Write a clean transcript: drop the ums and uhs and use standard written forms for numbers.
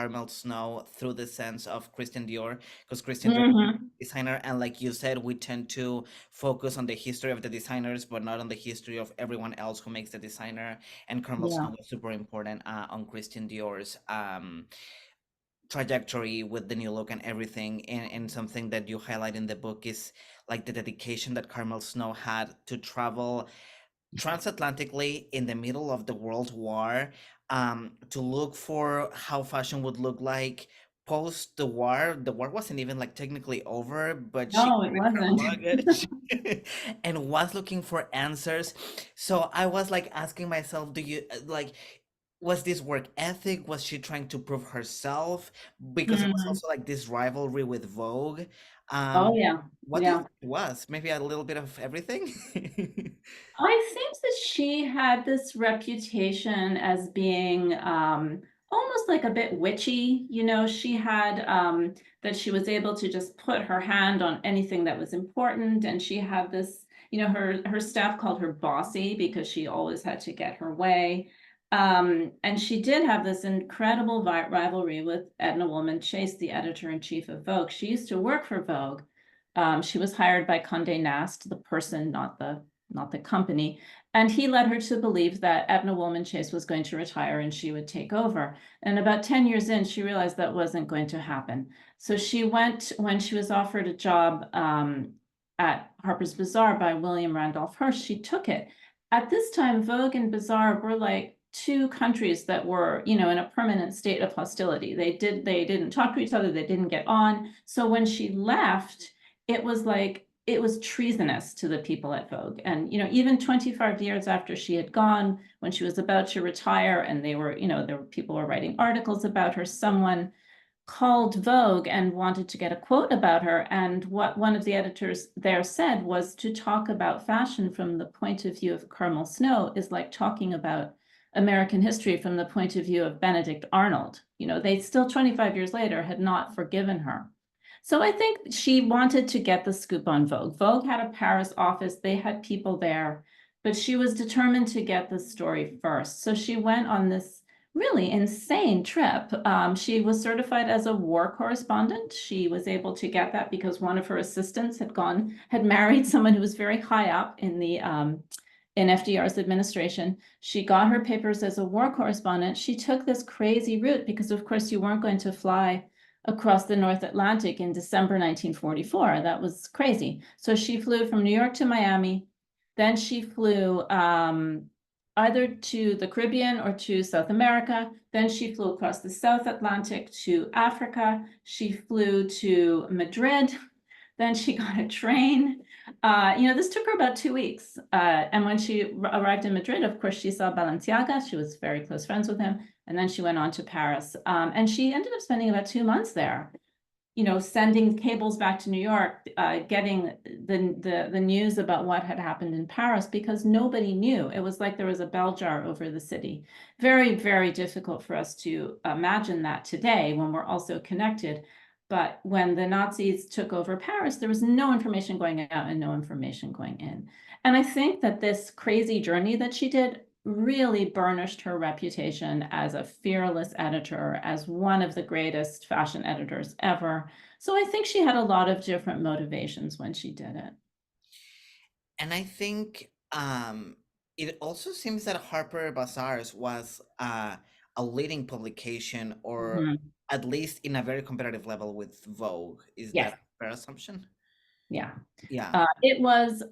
Carmel Snow through the sense of Christian Dior, because Christian Dior Hmm. designer, and like you said, we tend to focus on the history of the designers but not on the history of everyone else who makes the designer. And Carmel Yeah. Snow was super important on Christian Dior's trajectory with the new look and everything. And something that you highlight in the book is like the dedication that Carmel Snow had to travel transatlantically in the middle of the World War, to look for how fashion would look like post the war. The war wasn't even like technically over, but she No, it carried her wasn't. luggage and was looking for answers. So I was like asking myself, do you like, was this work ethic? Was she trying to prove herself? Because it was Mhm. also like this rivalry with Vogue. Oh Um, yeah, what do you yeah. think it was? Maybe a little bit of everything? I think that she had this reputation as being almost like a bit witchy. She had that she was able to just put her hand on anything that was important, and she had this. Her staff called her bossy because she always had to get her way. And she did have this incredible rivalry with Edna Woolman Chase, the editor-in-chief of Vogue. She used to work for Vogue. She was hired by Condé Nast, the person, not the company. And he led her to believe that Edna Woolman Chase was going to retire and she would take over. And about 10 years in, she realized that wasn't going to happen. So she went, when she was offered a job at Harper's Bazaar by William Randolph Hearst, she took it. At this time, Vogue and Bazaar were like two countries that were, in a permanent state of hostility. They didn't talk to each other, they didn't get on. So when she left, it was like it was treasonous to the people at Vogue. And even 25 years after she had gone, when she was about to retire, and there were people were writing articles about her, someone called Vogue and wanted to get a quote about her. And what one of the editors there said was, to talk about fashion from the point of view of Carmel Snow is like talking about American history from the point of view of Benedict Arnold. They still 25 years later had not forgiven her. So I think she wanted to get the scoop on Vogue. Vogue had a Paris office, they had people there, but she was determined to get the story first. So she went on this really insane trip. She was certified as a war correspondent. She was able to get that because one of her assistants had married someone who was very high up in FDR's administration. She got her papers as a war correspondent. She took this crazy route because, of course, you weren't going to fly across the North Atlantic in December 1944. That was crazy. So she flew from New York to Miami. Then she flew either to the Caribbean or to South America. Then she flew across the South Atlantic to Africa. She flew to Madrid. Then she got a train. This took her about 2 weeks. And when she arrived in Madrid, of course, she saw Balenciaga. She was very close friends with him. And then she went on to Paris. And she ended up spending about 2 months there, sending cables back to New York, getting the news about what had happened in Paris, because nobody knew. It was like there was a bell jar over the city. Very, very difficult for us to imagine that today when we're also connected. But when the Nazis took over Paris, there was no information going out and no information going in. And I think that this crazy journey that she did really burnished her reputation as a fearless editor, as one of the greatest fashion editors ever. So I think she had a lot of different motivations when she did it. And I think it also seems that Harper Bazaar's was a leading publication, or Mhm. at least in a very competitive level with Vogue. Is that Yes. a fair assumption? Yeah. Yeah. It was